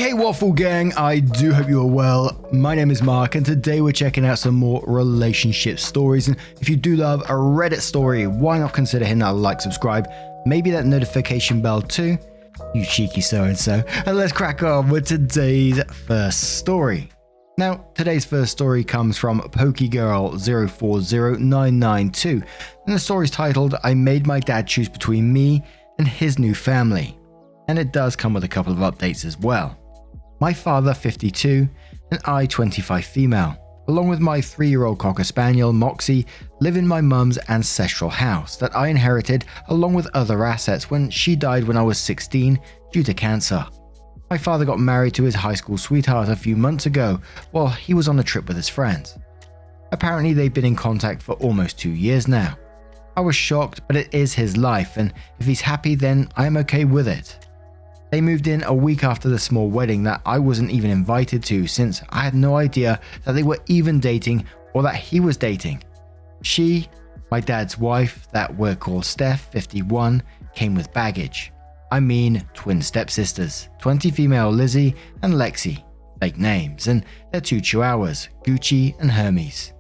Hey Waffle Gang, I do hope you are well. My name is Mark and today we're checking out some more relationship stories, and if you do love a Reddit story, why not consider hitting that like, subscribe, maybe that notification bell too, you cheeky so-and-so, and let's crack on with today's first story. Now, today's first story comes from PokeGirl040992, and the story is titled, I Made My Dad Choose Between Me and His New Family, and it does come with a couple of updates as well. My father 52 and I 25 female, along with my 3-year-old Cocker Spaniel Moxie, live in my mum's ancestral house that I inherited along with other assets when she died when I was 16 due to cancer. My father got married to his high school sweetheart a few months ago while he was on a trip with his friends. Apparently they've been in contact for almost 2 years now. I was shocked, but it is his life, and if he's happy then I am okay with it. They moved in a week after the small wedding that I wasn't even invited to, since I had no idea that they were even dating or that he was dating. She, my dad's wife, that were called Steph 51, came with baggage. I mean twin stepsisters, 20 female Lizzie and Lexi, fake names, and their 2 chihuahuas, Gucci and Hermes.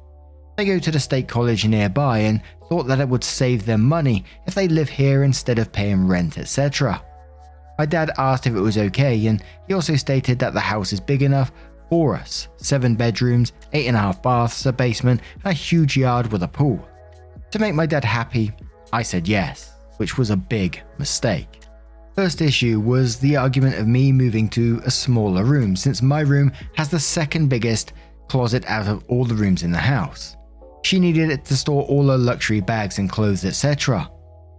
They go to the state college nearby and thought that it would save them money if they live here instead of paying rent, etc. My dad asked if it was okay, and he also stated that the house is big enough for us, 7 bedrooms, 8.5 baths, a basement, and a huge yard with a pool. To make my dad happy, I said yes, which was a big mistake. First issue was the argument of me moving to a smaller room, since my room has the second biggest closet out of all the rooms in the house. She needed it to store all her luxury bags and clothes, etc.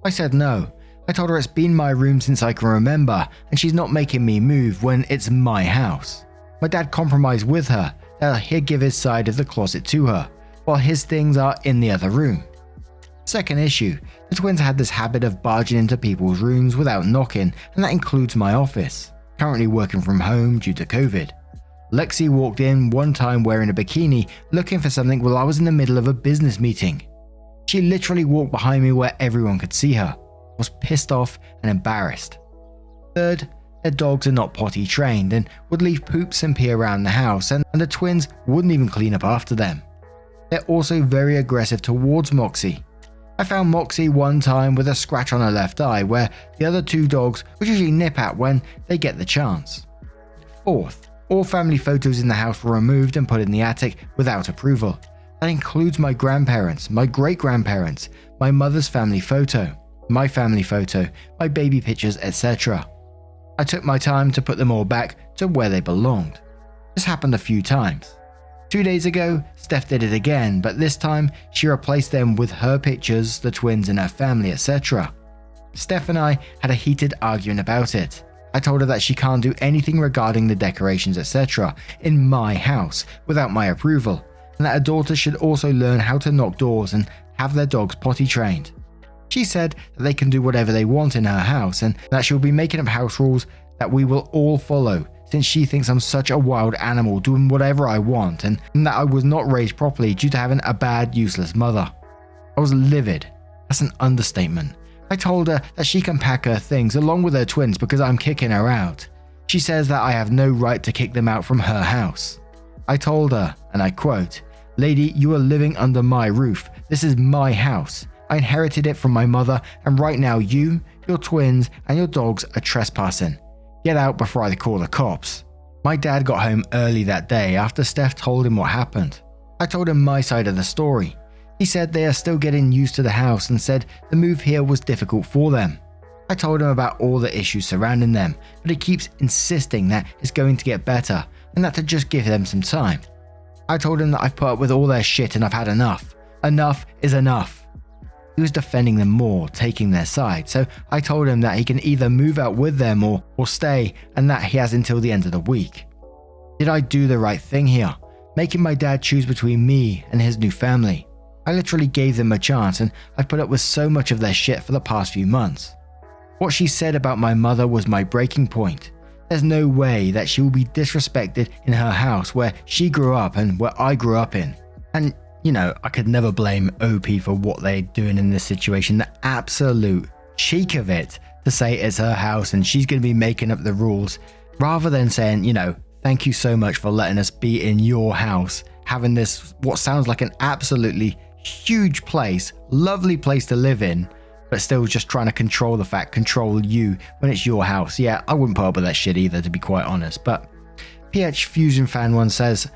I said no. I told her it's been my room since I can remember, and she's not making me move when it's my house. My dad compromised with her that he'd give his side of the closet to her, while his things are in the other room. Second issue, the twins had this habit of barging into people's rooms without knocking, and that includes my office, currently working from home due to COVID. Lexi walked in one time wearing a bikini, looking for something while I was in the middle of a business meeting. She literally walked behind me where everyone could see her. Was pissed off and embarrassed. Third, their dogs are not potty trained and would leave poops and pee around the house, and the twins wouldn't even clean up after them. They're also very aggressive towards Moxie. I found Moxie one time with a scratch on her left eye where the other 2 dogs would usually nip at when they get the chance. Fourth, all family photos in the house were removed and put in the attic without approval. That includes my grandparents, my great-grandparents, my mother's family photo, my family photo, my baby pictures, etc. I took my time to put them all back to where they belonged. This happened a few times. 2 days ago, Steph did it again, but this time she replaced them with her pictures, the twins and her family, etc. Steph and I had a heated argument about it. I told her that she can't do anything regarding the decorations, etc. in my house without my approval, and that her daughter should also learn how to knock doors and have their dogs potty trained. She said that they can do whatever they want in her house and that she'll be making up house rules that we will all follow, since she thinks I'm such a wild animal doing whatever I want and that I was not raised properly due to having a bad, useless mother. I was livid. That's an understatement. I told her that she can pack her things along with her twins because I'm kicking her out. She says that I have no right to kick them out from her house. I told her, and I quote, "Lady, you are living under my roof. This is my house. I inherited it from my mother, and right now you, your twins, and your dogs are trespassing. Get out before I call the cops." My dad got home early that day after Steph told him what happened. I told him my side of the story. He said they are still getting used to the house and said the move here was difficult for them. I told him about all the issues surrounding them, but he keeps insisting that it's going to get better and that to just give them some time. I told him that I've put up with all their shit and I've had enough. Enough is enough. He was defending them more, taking their side, so I told him that he can either move out with them or stay, and that he has until the end of the week. Did I do the right thing here, making my dad choose between me and his new family? I literally gave them a chance, and I've put up with so much of their shit for the past few months. What she said about my mother was my breaking point. There's no way that she will be disrespected in her house where she grew up and where I grew up in. And you know, I could never blame OP for what they're doing in this situation. The absolute cheek of it to say it's her house and she's going to be making up the rules Rather than saying, thank you so much for letting us be in your house, having this, what sounds like an absolutely huge place, lovely place to live in, but still just trying to control you when it's your house. Yeah, I wouldn't put up with that shit either, to be quite honest. But PH Fusion Fan 1 says,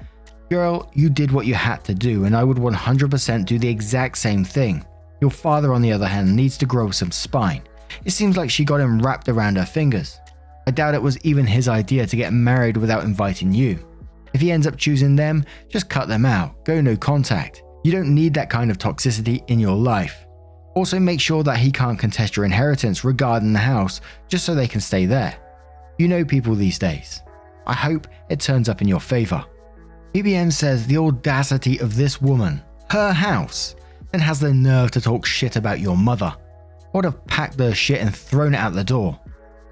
girl, you did what you had to do, and I would 100% do the exact same thing. Your father, on the other hand, needs to grow some spine. It seems like she got him wrapped around her fingers. I doubt it was even his idea to get married without inviting you. If he ends up choosing them, just cut them out, go no contact. You don't need that kind of toxicity in your life. Also make sure that he can't contest your inheritance regarding the house, just so they can stay there. You know people these days. I hope it turns up in your favor. BBM says the audacity of this woman, her house, then has the nerve to talk shit about your mother. I would have packed their shit and thrown it out the door.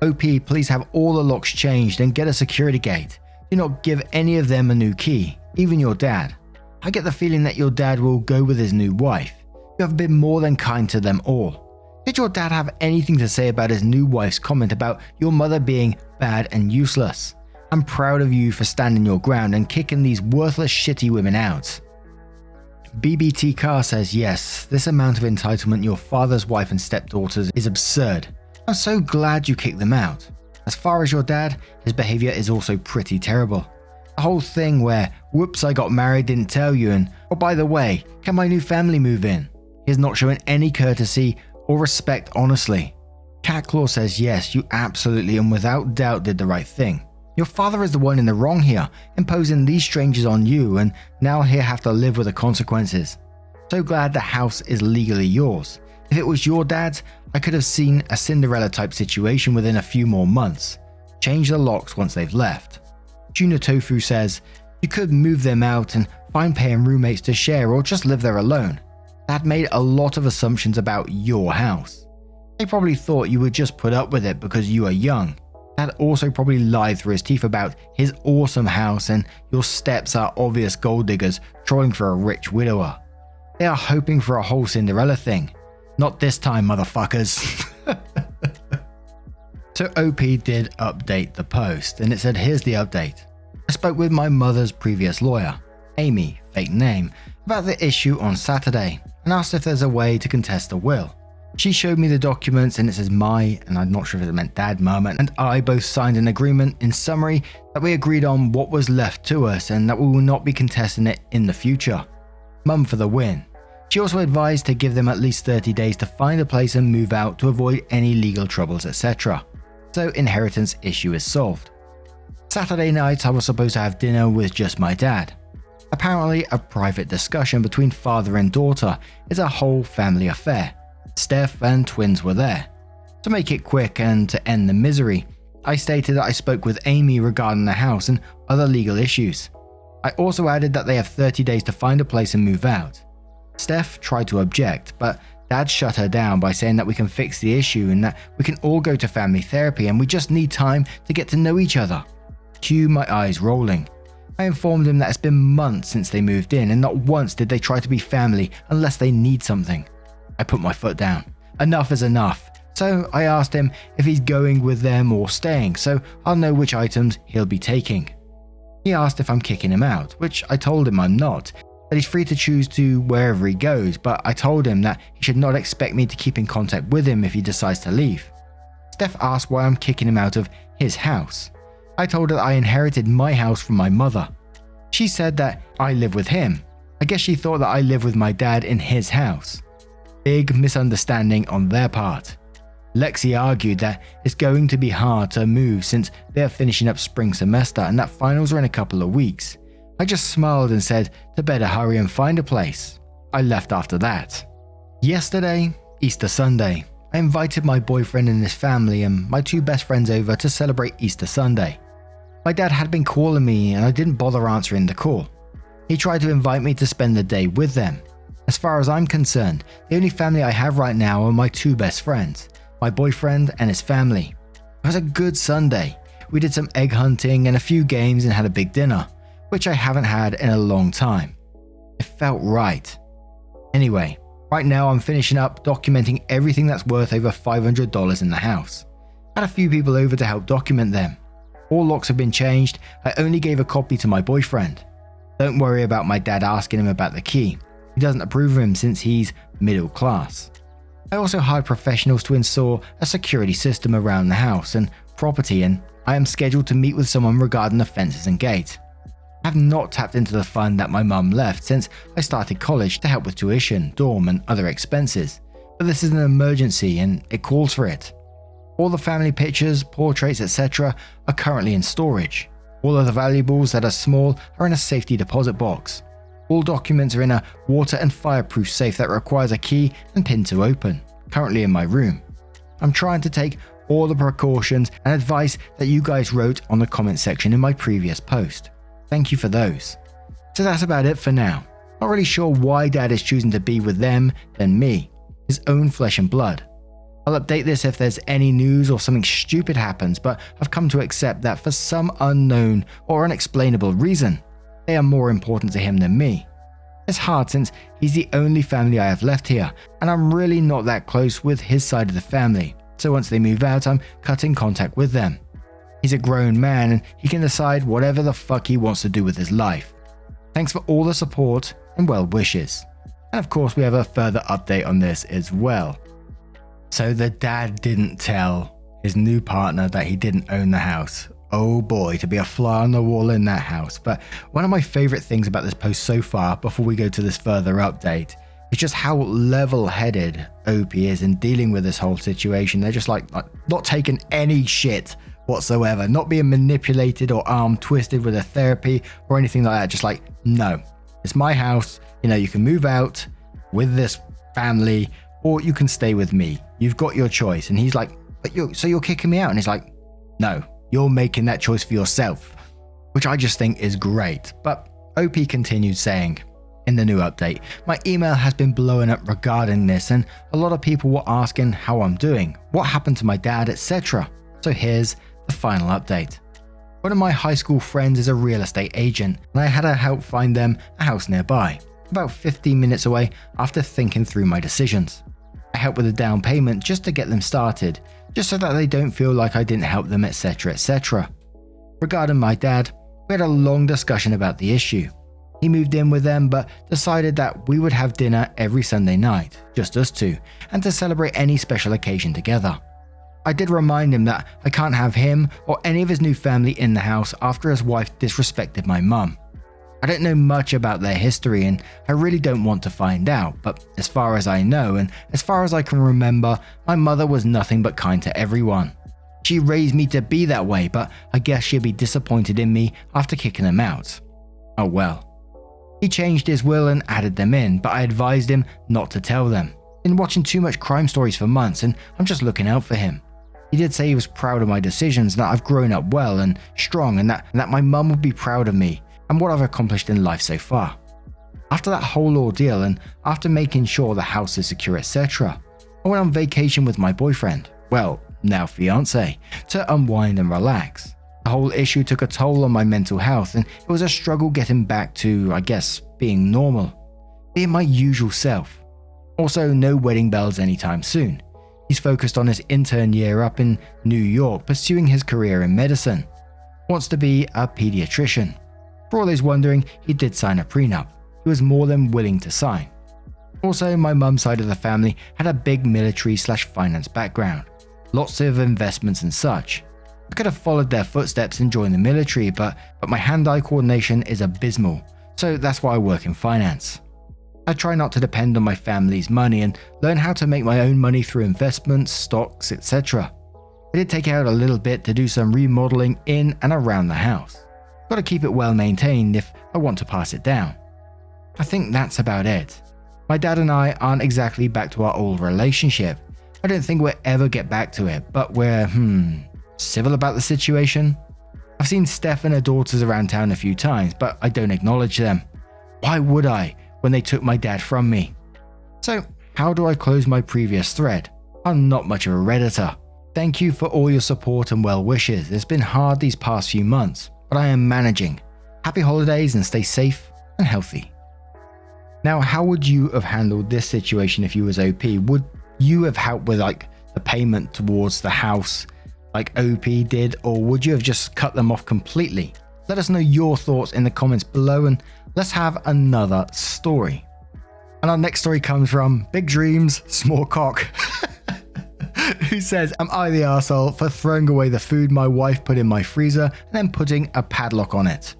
OP, please have all the locks changed and get a security gate. Do not give any of them a new key, even your dad. I get the feeling that your dad will go with his new wife. You have been more than kind to them all. Did your dad have anything to say about his new wife's comment about your mother being bad and useless? I'm proud of you for standing your ground and kicking these worthless shitty women out. BBT Car says yes, this amount of entitlement your father's wife and stepdaughters is absurd. I'm so glad you kicked them out. As far as your dad, his behavior is also pretty terrible. The whole thing where, whoops, I got married, didn't tell you, and oh, by the way, can my new family move in? He has not shown any courtesy or respect, honestly. Catclaw says yes, you absolutely and without doubt did the right thing. Your father is the one in the wrong here, imposing these strangers on you, and now he'll have to live with the consequences. So glad the house is legally yours. If it was your dad's, I could have seen a Cinderella type situation within a few more months. Change the locks once they've left. Junior Tofu says, you could move them out and find paying roommates to share or just live there alone. That made a lot of assumptions about your house. They probably thought you would just put up with it because you are young. Dad also probably lied through his teeth about his awesome house, and your steps are obvious gold diggers trolling for a rich widower. They are hoping for a whole Cinderella thing. Not this time, motherfuckers. So OP did update the post, and it said, here's the update. I spoke with my mother's previous lawyer, Amy, fake name, about the issue on Saturday and asked if there's a way to contest the will. She showed me the documents, and it says and I'm not sure if it meant dad, mum, and I both signed an agreement in summary that we agreed on what was left to us and that we will not be contesting it in the future. Mum for the win. She also advised to give them at least 30 days to find a place and move out to avoid any legal troubles, etc. So inheritance issue is solved. Saturday night I was supposed to have dinner with just my dad. Apparently a private discussion between father and daughter is a whole family affair. Steph and twins were there. To make it quick and to end the misery, I stated that I spoke with Amy regarding the house and other legal issues. I also added that they have 30 days to find a place and move out. Steph tried to object, but Dad shut her down by saying that we can fix the issue and that we can all go to family therapy and we just need time to get to know each other. Cue my eyes rolling. I informed him that it's been months since they moved in and not once did they try to be family unless they need something. I put my foot down. Enough is enough. So I asked him if he's going with them or staying, so I'll know which items he'll be taking. He asked if I'm kicking him out, which I told him I'm not, that he's free to choose to wherever he goes, but I told him that he should not expect me to keep in contact with him if he decides to leave. Steph asked why I'm kicking him out of his house. I told her that I inherited my house from my mother. She said that I live with him. I guess she thought that I live with my dad in his house. Big misunderstanding on their part. Lexi argued that it's going to be hard to move since they're finishing up spring semester and that finals are in a couple of weeks. I just smiled and said to better hurry and find a place. I left after that. Yesterday, Easter Sunday, I invited my boyfriend and his family and my two best friends over to celebrate Easter Sunday. My dad had been calling me and I didn't bother answering the call. He tried to invite me to spend the day with them. As far as I'm concerned, the only family I have right now are my two best friends, my boyfriend and his family. It was a good Sunday. We did some egg hunting and a few games and had a big dinner, which I haven't had in a long time. It felt right. Anyway, right now I'm finishing up documenting everything that's worth over $500 in the house. I had a few people over to help document them. All locks have been changed. I only gave a copy to my boyfriend. Don't worry about my dad asking him about the key. He doesn't approve of him since he's middle class. I also hired professionals to install a security system around the house and property, and I am scheduled to meet with someone regarding the fences and gate. I have not tapped into the fund that my mum left since I started college to help with tuition, dorm and other expenses, but this is an emergency and it calls for it. All the family pictures, portraits, etc. are currently in storage. All of the valuables that are small are in a safety deposit box. All documents are in a water and fireproof safe that requires a key and pin to open, currently in my room. I'm trying to take all the precautions and advice that you guys wrote on the comment section in my previous post. Thank you for those. So that's about it for now. Not really sure why Dad is choosing to be with them than me, his own flesh and blood. I'll update this if there's any news or something stupid happens, but I've come to accept that for some unknown or unexplainable reason, they are more important to him than me. It's hard since he's the only family I have left here, and I'm really not that close with his side of the family, so once they move out I'm cutting contact with them. He's a grown man and he can decide whatever the fuck he wants to do with his life. Thanks for all the support and well wishes. And of course we have a further update on this as well. So the dad didn't tell his new partner that he didn't own the house. Oh boy, to be a fly on the wall in that house. But one of my favorite things about this post so far, before we go to this further update, is just how level-headed OP is in dealing with this whole situation. They're just like not taking any shit whatsoever, not being manipulated or arm twisted with a therapy or anything like that. Just like, no, it's my house. You know, you can move out with this family or you can stay with me. You've got your choice. And he's like, but you're kicking me out? And he's like, no, you're making that choice for yourself, which I just think is great. But OP continued saying, in the new update, my email has been blowing up regarding this and a lot of people were asking how I'm doing, what happened to my dad, etc. So here's the final update. One of my high school friends is a real estate agent and I had to help find them a house nearby, about 15 minutes away after thinking through my decisions. I helped with a down payment just to get them started, just so that they don't feel like I didn't help them, etc, etc. Regarding my dad, we had a long discussion about the issue. He moved in with them but decided that we would have dinner every Sunday night, just us two, and to celebrate any special occasion together. I did remind him that I can't have him or any of his new family in the house after his wife disrespected my mum. I don't know much about their history and I really don't want to find out, but as far as I know and as far as I can remember, my mother was nothing but kind to everyone. She raised me to be that way, but I guess she'd be disappointed in me after kicking them out. Oh well. He changed his will and added them in, but I advised him not to tell them. Been watching too much crime stories for months and I'm just looking out for him. He did say he was proud of my decisions, that I've grown up well and strong and that my mum would be proud of me and what I've accomplished in life so far. After that whole ordeal and after making sure the house is secure, etc., I went on vacation with my boyfriend, well, now fiance, to unwind and relax. The whole issue took a toll on my mental health and it was a struggle getting back to, I guess, being normal, being my usual self. Also, no wedding bells anytime soon. He's focused on his intern year up in New York, pursuing his career in medicine. Wants to be a pediatrician. For all those wondering, he did sign a prenup. He was more than willing to sign. Also, my mum's side of the family had a big military/finance background. Lots of investments and such. I could have followed their footsteps and joined the military, but my hand-eye coordination is abysmal, so that's why I work in finance. I try not to depend on my family's money and learn how to make my own money through investments, stocks, etc. I did take out a little bit to do some remodeling in and around the house. Got to keep it well maintained if I want to pass it down. I think that's about it. My dad and I aren't exactly back to our old relationship. I don't think we'll ever get back to it, but we're, civil about the situation. I've seen Steph and her daughters around town a few times, but I don't acknowledge them. Why would I when they took my dad from me? So how do I close my previous thread? I'm not much of a Redditor. Thank you for all your support and well wishes. It's been hard these past few months, but I am managing. Happy holidays and stay safe and healthy. Now, how would you have handled this situation if you was OP? Would you have helped with the payment towards the house, like OP did, or would you have just cut them off completely? Let us know your thoughts in the comments below, and let's have another story. And our next story comes from Big Dreams, Small Cock, who says, am I the arsehole for throwing away the food my wife put in my freezer and then putting a padlock on it?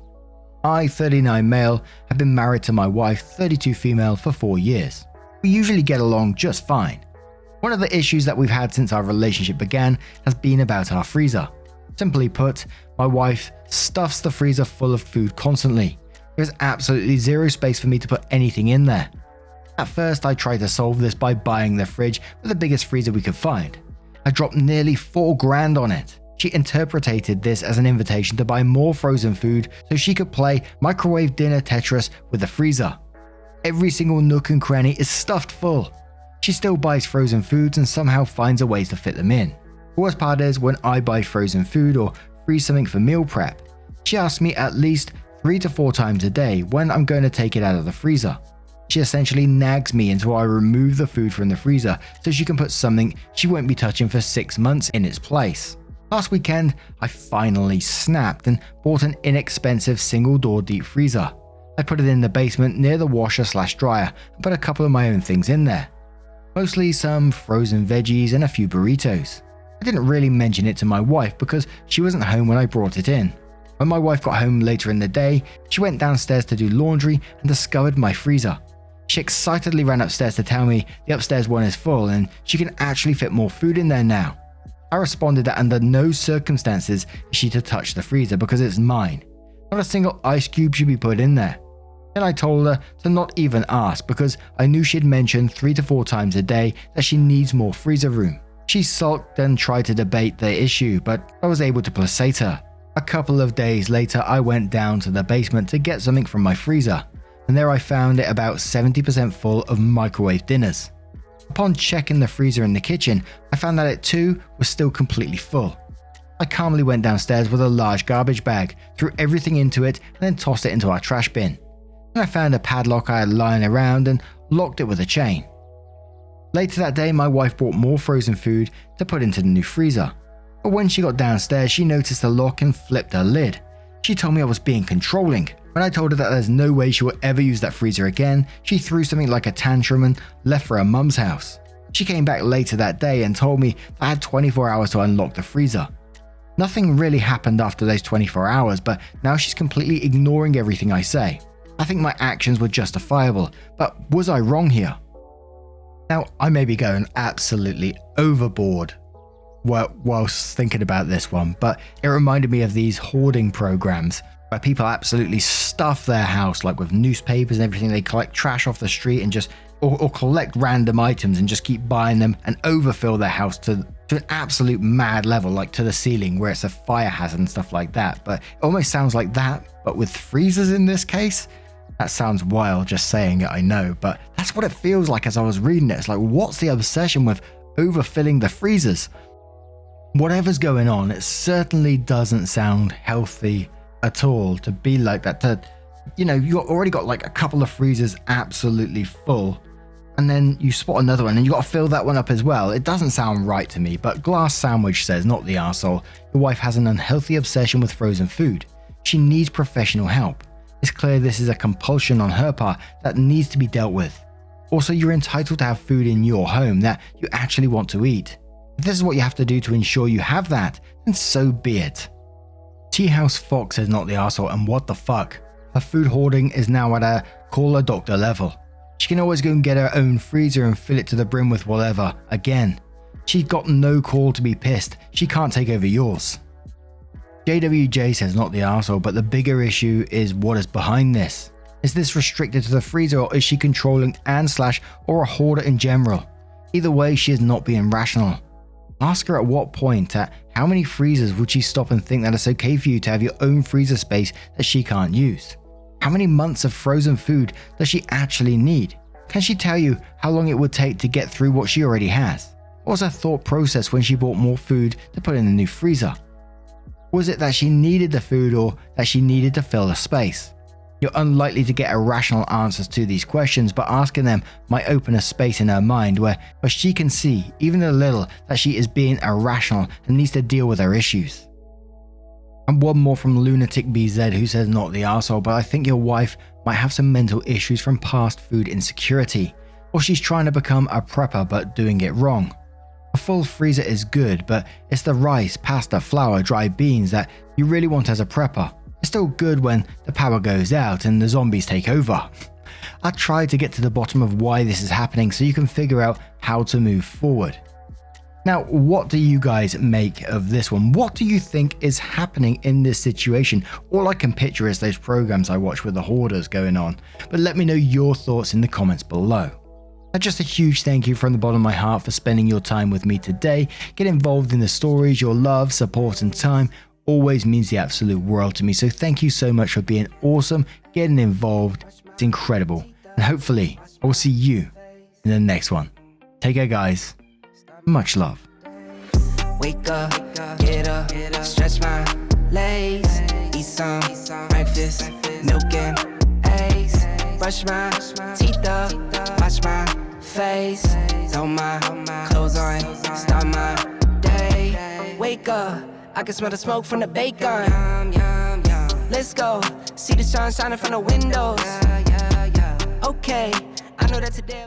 I, 39 male, have been married to my wife, 32 female, for 4 years. We usually get along just fine. One of the issues that we've had since our relationship began has been about our freezer. Simply put, my wife stuffs the freezer full of food constantly. There's absolutely zero space for me to put anything in there. At first, I tried to solve this by buying the fridge with the biggest freezer we could find. I dropped nearly $4,000 on it. She interpreted this as an invitation to buy more frozen food so she could play microwave dinner Tetris with the freezer. Every single nook and cranny is stuffed full. She still buys frozen foods and somehow finds a way to fit them in. The worst part is when I buy frozen food or freeze something for meal prep, she asks me at least 3 to 4 times a day when I'm going to take it out of the freezer. She essentially nags me until I remove the food from the freezer so she can put something she won't be touching for 6 months in its place. Last weekend, I finally snapped and bought an inexpensive single-door deep freezer. I put it in the basement near the washer/dryer and put a couple of my own things in there. Mostly some frozen veggies and a few burritos. I didn't really mention it to my wife because she wasn't home when I brought it in. When my wife got home later in the day, she went downstairs to do laundry and discovered my freezer. She excitedly ran upstairs to tell me the upstairs one is full and she can actually fit more food in there now. I responded that under no circumstances is she to touch the freezer because it's mine. Not a single ice cube should be put in there. Then I told her to not even ask because I knew she'd mentioned 3 to 4 times a day that she needs more freezer room. She sulked and tried to debate the issue, but I was able to placate her. A couple of days later, I went down to the basement to get something from my freezer, and there I found it about 70% full of microwave dinners. Upon checking the freezer in the kitchen, I found that it too was still completely full. I calmly went downstairs with a large garbage bag, threw everything into it, and then tossed it into our trash bin. Then I found a padlock I had lying around and locked it with a chain. Later that day, my wife bought more frozen food to put into the new freezer. But when she got downstairs, she noticed the lock and flipped her lid. She told me I was being controlling. When I told her that there's no way she will ever use that freezer again, she threw something like a tantrum and left for her mum's house. She came back later that day and told me I had 24 hours to unlock the freezer. Nothing really happened after those 24 hours, but now she's completely ignoring everything I say. I think my actions were justifiable, but was I wrong here? Now, I may be going absolutely overboard whilst thinking about this one, but it reminded me of these hoarding programs where people absolutely stuff their house like with newspapers and everything. They collect trash off the street and just or collect random items and just keep buying them and overfill their house to an absolute mad level, like to the ceiling where it's a fire hazard and stuff like that. But it almost sounds like that, but with freezers in this case. That sounds wild just saying it, I know, but that's what it feels like as I was reading it. It's like, what's the obsession with overfilling the freezers? Whatever's going on, it certainly doesn't sound healthy at all to be like that. You already got like a couple of freezers absolutely full, and then you spot another one and you got to fill that one up as well. It doesn't sound right to me, but Glass Sandwich says, not the arsehole, your wife has an unhealthy obsession with frozen food. She needs professional help. It's clear this is a compulsion on her part that needs to be dealt with. Also, you're entitled to have food in your home that you actually want to eat. If this is what you have to do to ensure you have that, then so be it. Tea House Fox is not the arsehole, and what the fuck? Her food hoarding is now at a call a doctor level. She can always go and get her own freezer and fill it to the brim with whatever. Again, she's got no call to be pissed. She can't take over yours. JWJ says not the arsehole, but the bigger issue is what is behind this. Is this restricted to the freezer, or is she controlling or a hoarder in general? Either way, she is not being rational. Ask her at what point, at how many freezers would she stop and think that it's okay for you to have your own freezer space that she can't use? How many months of frozen food does she actually need? Can she tell you how long it would take to get through what she already has? What was her thought process when she bought more food to put in the new freezer? Was it that she needed the food or that she needed to fill the space? You're unlikely to get irrational answers to these questions, but asking them might open a space in her mind where she can see, even a little, that she is being irrational and needs to deal with her issues. And one more from Lunatic BZ, who says, not the arsehole, but I think your wife might have some mental issues from past food insecurity, or she's trying to become a prepper but doing it wrong. A full freezer is good, but it's the rice, pasta, flour, dry beans that you really want as a prepper. It's still good when the power goes out and the zombies take over. I tried to get to the bottom of why this is happening so you can figure out how to move forward. Now, what do you guys make of this one? What do you think is happening in this situation? All I can picture is those programs I watch with the hoarders going on, but let me know your thoughts in the comments below. And just a huge thank you from the bottom of my heart for spending your time with me today. Get involved in the stories. Your love, support and time always means the absolute world to me, so thank you so much for being awesome, getting involved. It's incredible, and hopefully I will see you in the next one. Take care, guys. Much love. Wake up, get up, stretch my legs, eat some breakfast, milk and eggs, brush my teeth up, wash my face, throw my clothes on, start my day. Wake up, I can smell the smoke from the bacon. Let's go, see the sun shining from the windows. Okay, I know that today